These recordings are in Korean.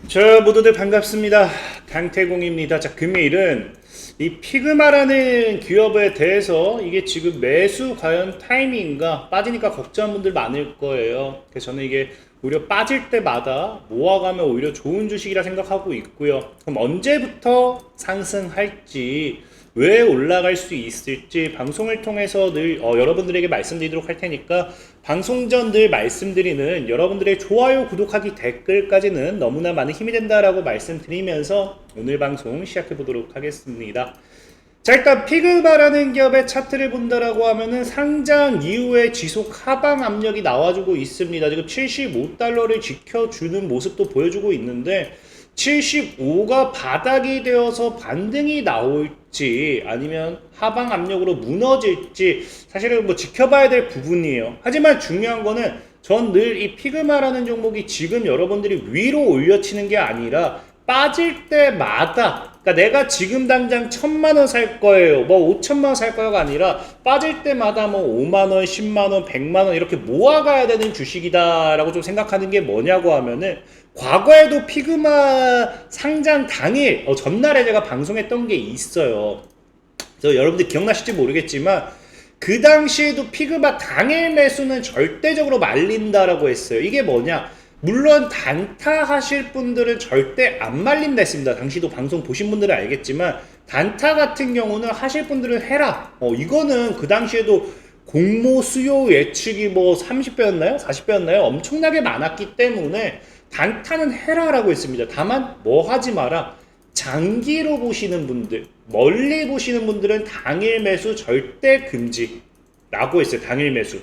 자, 모두들 반갑습니다. 강태공입니다. 자, 금일은 이 피그마라는 기업에 대해서 이게 지금 매수 과연 타이밍인가 빠지니까 걱정한 분들 많을 거예요. 그래서 저는 이게 오히려 빠질 때마다 모아가면 오히려 좋은 주식이라 생각하고 있고요. 그럼 언제부터 상승할지, 왜 올라갈 수 있을지 방송을 통해서 늘 여러분들에게 말씀드리도록 할 테니까, 방송 전 늘 말씀드리는 여러분들의 좋아요, 구독하기, 댓글까지는 너무나 많은 힘이 된다라고 말씀드리면서 오늘 방송 시작해 보도록 하겠습니다. 자, 일단 피그마라는 기업의 차트를 본다라고 하면은 상장 이후에 지속 하방 압력이 나와주고 있습니다. 지금 75달러를 지켜주는 모습도 보여주고 있는데, 75가 바닥이 되어서 반등이 나올지 아니면 하방 압력으로 무너질지 사실은 뭐 지켜봐야 될 부분이에요. 하지만 중요한 거는 전 늘 이 피그마라는 종목이 지금 여러분들이 위로 올려치는 게 아니라 빠질 때마다, 그러니까 내가 지금 당장 1,000만원 살 거예요, 뭐 5천만원 살 거요가 아니라 빠질 때마다 뭐 5만원, 10만원, 100만원 이렇게 모아가야 되는 주식이다 라고 좀 생각하는 게 뭐냐고 하면은, 과거에도 피그마 상장 당일 전날에 제가 방송했던 게 있어요. 그래서 여러분들 기억나실지 모르겠지만 그 당시에도 피그마 당일 매수는 절대적으로 말린다라고 했어요. 이게 뭐냐, 물론 단타 하실 분들은 절대 안 말린다 했습니다. 당시도 방송 보신 분들은 알겠지만 단타 같은 경우는 하실 분들은 해라, 이거는 그 당시에도 공모 수요 예측이 뭐 30배였나요? 40배였나요? 엄청나게 많았기 때문에 단타는 해라라고 했습니다. 다만 뭐 하지 마라, 장기로 보시는 분들, 멀리 보시는 분들은 당일 매수 절대 금지라고 했어요. 당일 매수.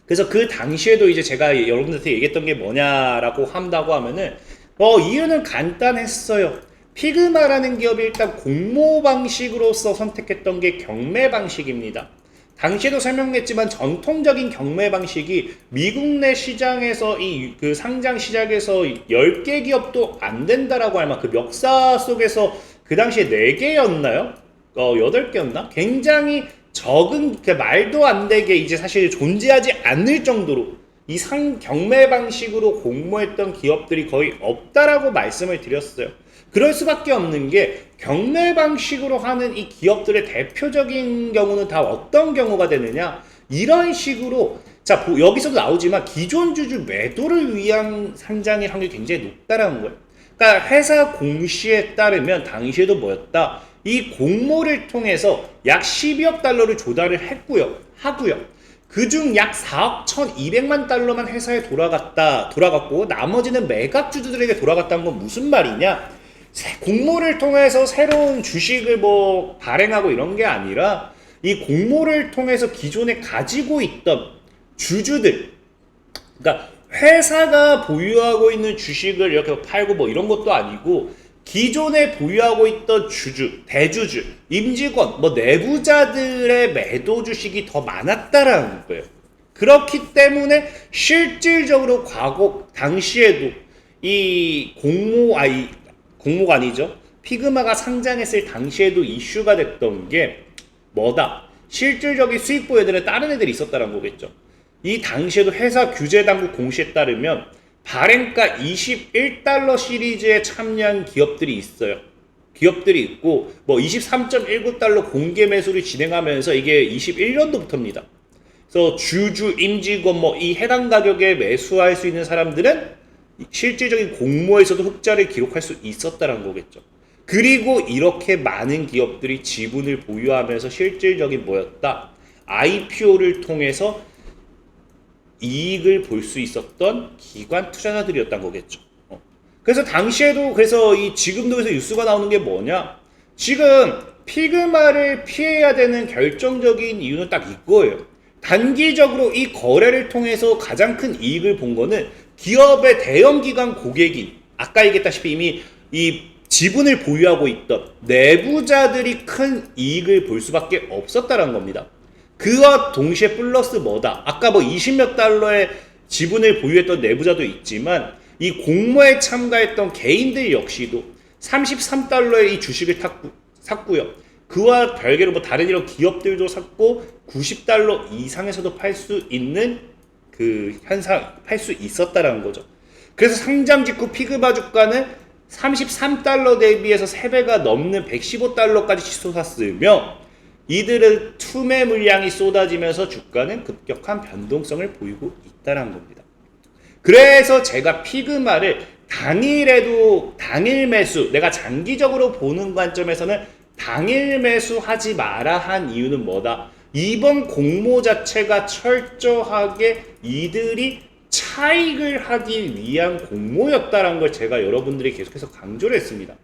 그래서 그 당시에도 이제 제가 여러분들한테 얘기했던 게 뭐냐라고 한다고 하면은, 이유는 간단했어요. 피그마라는 기업이 일단 공모 방식으로서 선택했던 게 경매 방식입니다. 당시에도 설명했지만 전통적인 경매 방식이 미국 내 시장에서 그 상장 시장에서 10개 기업도 안 된다라고 할 만큼 그 역사 속에서 그 당시에 4개였나요? 8개였나? 굉장히 적은, 말도 안 되게 이제 사실 존재하지 않을 정도로 이 경매 방식으로 공모했던 기업들이 거의 없다라고 말씀을 드렸어요. 그럴 수밖에 없는 게, 경매 방식으로 하는 이 기업들의 대표적인 경우는 다 어떤 경우가 되느냐, 이런 식으로, 자, 여기서도 나오지만 기존 주주 매도를 위한 상장일 확률이 굉장히 높다라는 거예요. 그러니까 회사 공시에 따르면 당시에도 뭐였다, 이 공모를 통해서 약 12억 달러를 조달을 하고요. 그중 약 4억 1,200만 달러만 회사에 돌아갔고 나머지는 매각 주주들에게 돌아갔다는 건 무슨 말이냐? 공모를 통해서 새로운 주식을 뭐 발행하고 이런 게 아니라, 이 공모를 통해서 기존에 가지고 있던 주주들, 그러니까 회사가 보유하고 있는 주식을 이렇게 팔고 뭐 이런 것도 아니고, 기존에 보유하고 있던 주주, 대주주, 임직원, 뭐 내부자들의 매도 주식이 더 많았다라는 거예요. 그렇기 때문에 실질적으로 당시에도 이 공모가 아니죠, 피그마가 상장했을 당시에도 이슈가 됐던 게 뭐다? 실질적인 수익 보유들은 다른 애들이 있었다는 거겠죠. 이 당시에도 회사 규제당국 공시에 따르면 발행가 21달러 시리즈에 참여한 기업들이 있어요. 기업들이 있고, 뭐 23.19달러 공개 매수를 진행하면서 이게 21년도부터입니다. 그래서 주주, 임직원 뭐 이 해당 가격에 매수할 수 있는 사람들은 실질적인 공모에서도 흑자를 기록할 수 있었다는 거겠죠. 그리고 이렇게 많은 기업들이 지분을 보유하면서 실질적인 뭐였다? IPO를 통해서 이익을 볼 수 있었던 기관 투자자들이었던 거겠죠. 그래서 당시에도, 그래서 지금도 그래서 뉴스가 나오는 게 뭐냐? 지금 피그마를 피해야 되는 결정적인 이유는 딱 이거예요. 단기적으로 이 거래를 통해서 가장 큰 이익을 본 거는 기업의 대형 기관 고객이, 아까 얘기했다시피 이미 이 지분을 보유하고 있던 내부자들이 큰 이익을 볼 수밖에 없었다는 겁니다. 그와 동시에 플러스 뭐다? 아까 뭐 20몇 달러의 지분을 보유했던 내부자도 있지만, 이 공모에 참가했던 개인들 역시도 33달러의 이 주식을 샀고요. 그와 별개로 뭐 다른 이런 기업들도 샀고 90달러 이상에서도 팔 수 있는 그 현상, 팔 수 있었다라는 거죠. 그래서 상장 직후 피그마 주가는 33달러 대비해서 3배가 넘는 115달러까지 치솟았으며 이들은 투매 물량이 쏟아지면서 주가는 급격한 변동성을 보이고 있다는 겁니다. 그래서 제가 피그마를 당일에도 당일 매수, 내가 장기적으로 보는 관점에서는 당일 매수하지 마라 한 이유는 뭐다? 이번 공모 자체가 철저하게 이들이 차익을 하기 위한 공모였다는 걸 제가 여러분들이 계속해서 강조를 했습니다.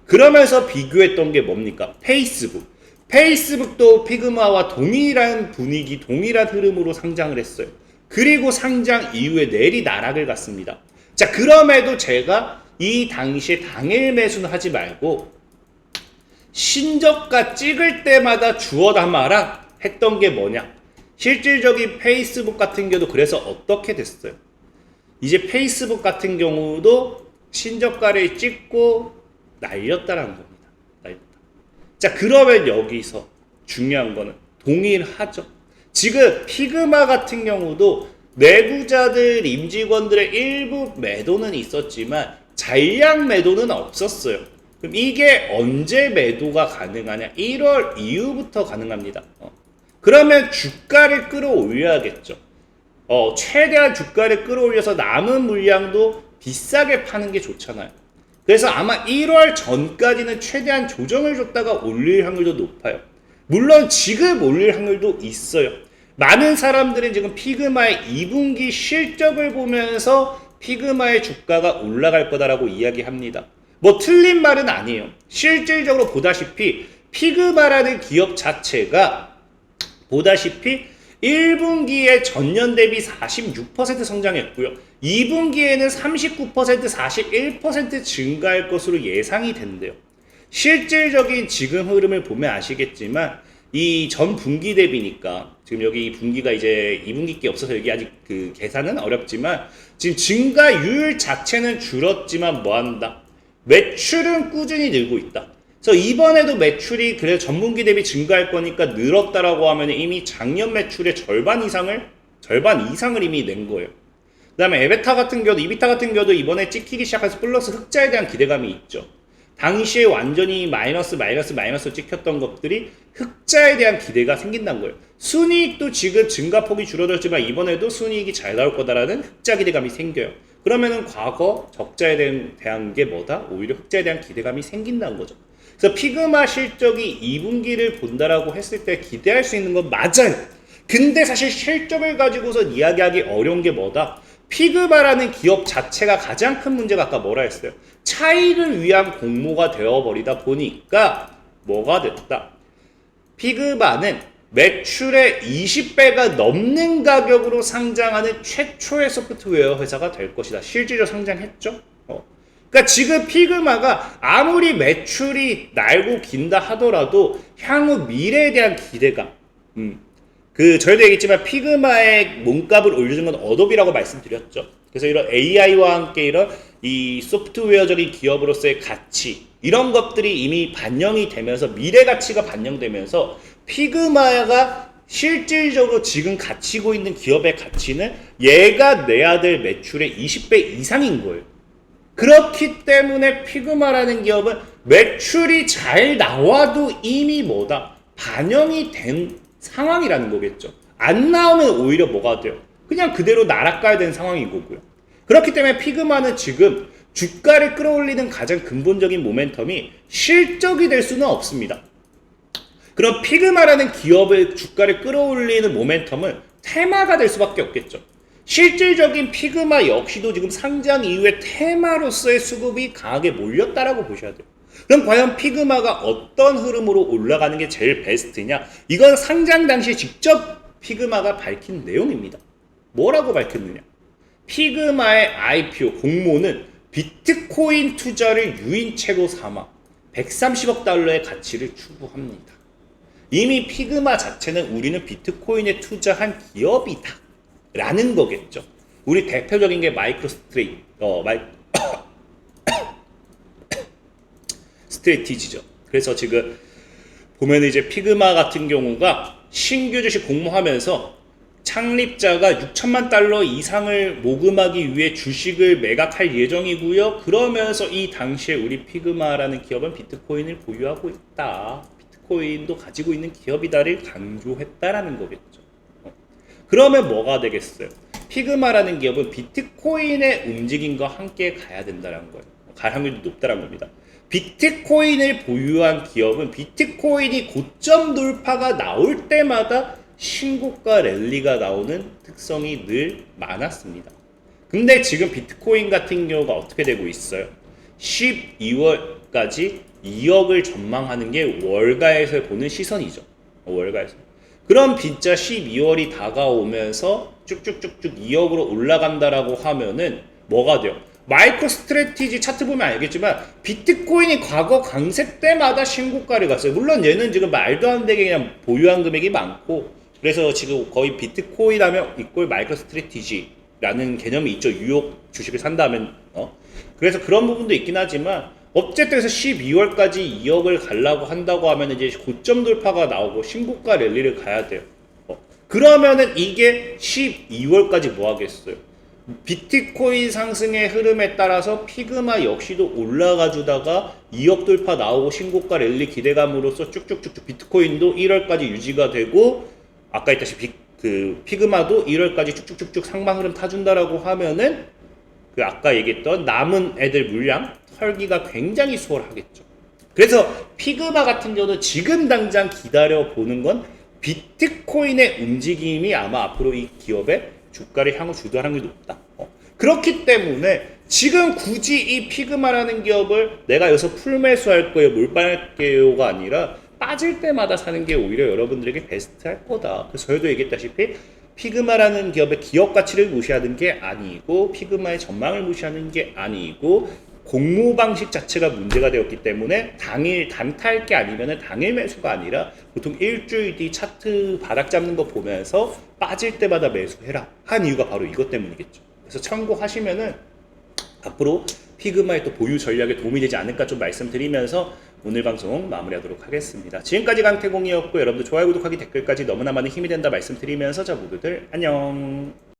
그러면서 비교했던 게 뭡니까? 페이스북도 피그마와 동일한 분위기, 동일한 흐름으로 상장을 했어요. 그리고 상장 이후에 내리나락을 갔습니다. 자, 그럼에도 제가 이 당시에 당일 매수는 하지 말고 신저가 찍을 때마다 주워 담아라 했던 게 뭐냐? 실질적인 페이스북 같은 경우도 그래서 어떻게 됐어요? 이제 페이스북 같은 경우도 신저가를 찍고 날렸다라는 겁니다. 날렸다. 자, 그러면 여기서 중요한 거는 동일하죠. 지금 피그마 같은 경우도 내부자들, 임직원들의 일부 매도는 있었지만 잔량 매도는 없었어요. 그럼 이게 언제 매도가 가능하냐? 1월 이후부터 가능합니다. 그러면 주가를 끌어올려야겠죠. 최대한 주가를 끌어올려서 남은 물량도 비싸게 파는 게 좋잖아요. 그래서 아마 1월 전까지는 최대한 조정을 줬다가 올릴 확률도 높아요. 물론 지금 올릴 확률도 있어요. 많은 사람들은 지금 피그마의 2분기 실적을 보면서 피그마의 주가가 올라갈 거다라고 이야기합니다. 뭐 틀린 말은 아니에요. 실질적으로 보다시피 피그마라는 기업 자체가 보다시피 1분기에 전년 대비 46% 성장했고요. 2분기에는 39%, 41% 증가할 것으로 예상이 된대요. 실질적인 지금 흐름을 보면 아시겠지만 이 전 분기 대비니까 지금 여기 이 분기가 이제 2분기 게 없어서 여기 아직 그 계산은 어렵지만 지금 증가율 자체는 줄었지만 뭐한다? 매출은 꾸준히 늘고 있다. 그래서 이번에도 매출이 그래도 전분기 대비 증가할 거니까 늘었다라고 하면 이미 작년 매출의 절반 이상을 이미 낸 거예요. 그 다음에 에베타 같은 경우도, 이비타 같은 경우도 이번에 찍히기 시작해서 플러스 흑자에 대한 기대감이 있죠. 당시에 완전히 마이너스 찍혔던 것들이 흑자에 대한 기대가 생긴다는 거예요. 순이익도 지금 증가폭이 줄어들었지만 이번에도 순이익이 잘 나올 거다라는 흑자 기대감이 생겨요. 그러면은 과거 적자에 대한 게 뭐다? 오히려 흑자에 대한 기대감이 생긴다는 거죠. 그래서 피그마 실적이 2분기를 본다라고 했을 때 기대할 수 있는 건 맞아요. 근데 사실 실적을 가지고서 이야기하기 어려운 게 뭐다? 피그마라는 기업 자체가 가장 큰 문제가 아까 뭐라 했어요? 차익을 위한 공모가 되어버리다 보니까 뭐가 됐다? 피그마는 매출의 20배가 넘는 가격으로 상장하는 최초의 소프트웨어 회사가 될 것이다. 실질적으로 상장했죠? 그러니까 지금 피그마가 아무리 매출이 날고 긴다 하더라도 향후 미래에 대한 기대감, 저희도 얘기했지만 피그마의 몸값을 올려준 건 어도비라고 말씀드렸죠. 그래서 이런 AI와 함께 이런 이 소프트웨어적인 기업으로서의 가치, 이런 것들이 이미 반영이 되면서 미래 가치가 반영되면서 피그마가 실질적으로 지금 가치고 있는 기업의 가치는 얘가 내야 될 매출의 20배 이상인 거예요. 그렇기 때문에 피그마라는 기업은 매출이 잘 나와도 이미 뭐다? 반영이 된 상황이라는 거겠죠. 안 나오면 오히려 뭐가 돼요? 그냥 그대로 날아가야 되는 상황인 거고요. 그렇기 때문에 피그마는 지금 주가를 끌어올리는 가장 근본적인 모멘텀이 실적이 될 수는 없습니다. 그럼 피그마라는 기업의 주가를 끌어올리는 모멘텀은 테마가 될 수밖에 없겠죠. 실질적인 피그마 역시도 지금 상장 이후에 테마로서의 수급이 강하게 몰렸다라고 보셔야 돼요. 그럼 과연 피그마가 어떤 흐름으로 올라가는 게 제일 베스트냐? 이건 상장 당시에 직접 피그마가 밝힌 내용입니다. 뭐라고 밝혔느냐? 피그마의 IPO 공모는 비트코인 투자를 유인책으로 삼아 130억 달러의 가치를 추구합니다. 이미 피그마 자체는 우리는 비트코인에 투자한 기업이다 라는 거겠죠. 우리 대표적인 게 스트레티지죠. 그래서 지금 보면 이제 피그마 같은 경우가 신규 주식 공모하면서 창립자가 6천만 달러 이상을 모금하기 위해 주식을 매각할 예정이고요. 그러면서 이 당시에 우리 피그마라는 기업은 비트코인을 보유하고 있다. 비트코인도 가지고 있는 기업이다를 강조했다라는 거겠죠. 그러면 뭐가 되겠어요? 피그마라는 기업은 비트코인의 움직임과 함께 가야 된다는 거예요. 갈 확률이 높다는 겁니다. 비트코인을 보유한 기업은 비트코인이 고점 돌파가 나올 때마다 신고가 랠리가 나오는 특성이 늘 많았습니다. 근데 지금 비트코인 같은 경우가 어떻게 되고 있어요? 12월까지 2억을 전망하는 게 월가에서 보는 시선이죠. 월가에서. 그럼 진짜 12월이 다가오면서 쭉쭉쭉쭉 2억으로 올라간다라고 하면은 뭐가 돼요? 마이크로 스트래티지 차트 보면 알겠지만 비트코인이 과거 강세 때마다 신고가를 갔어요. 물론 얘는 지금 말도 안 되게 그냥 보유한 금액이 많고, 그래서 지금 거의 비트코인 하면 이꼴 마이크로 스트래티지라는 개념이 있죠. 유혹 주식을 산다면 그래서 그런 부분도 있긴 하지만 어쨌든 그래서 12월까지 2억을 가려고 한다고 하면 이제 고점 돌파가 나오고 신고가 랠리를 가야 돼요. 그러면은 이게 12월까지 뭐 하겠어요? 비트코인 상승의 흐름에 따라서 피그마 역시도 올라가 주다가 2억 돌파 나오고 신고가 랠리 기대감으로써 쭉쭉쭉쭉 비트코인도 1월까지 유지가 되고, 아까 했다시피 그 피그마도 1월까지 쭉쭉쭉쭉 상방 흐름 타준다라고 하면은 그 아까 얘기했던 남은 애들 물량 털기가 굉장히 수월하겠죠. 그래서 피그마 같은 경우는 지금 당장 기다려 보는 건 비트코인의 움직임이 아마 앞으로 이 기업의 주가를 향후 주도할 확률이 높다. 그렇기 때문에 지금 굳이 이 피그마라는 기업을 내가 여기서 풀매수할 거예요, 몰빵할게요가 아니라 빠질 때마다 사는 게 오히려 여러분들에게 베스트할 거다. 그래서 저희도 얘기했다시피 피그마라는 기업의 기업 가치를 무시하는 게 아니고, 피그마의 전망을 무시하는 게 아니고, 공모 방식 자체가 문제가 되었기 때문에 당일 단타할 게 아니면 당일 매수가 아니라 보통 일주일 뒤 차트 바닥 잡는 거 보면서 빠질 때마다 매수해라 한 이유가 바로 이것 때문이겠죠. 그래서 참고하시면은 앞으로 피그마의 또 보유 전략에 도움이 되지 않을까 좀 말씀드리면서 오늘 방송 마무리하도록 하겠습니다. 지금까지 강태공이었고, 여러분들 좋아요, 구독하기, 댓글까지 너무나 많은 힘이 된다 말씀드리면서 자 모두들 안녕.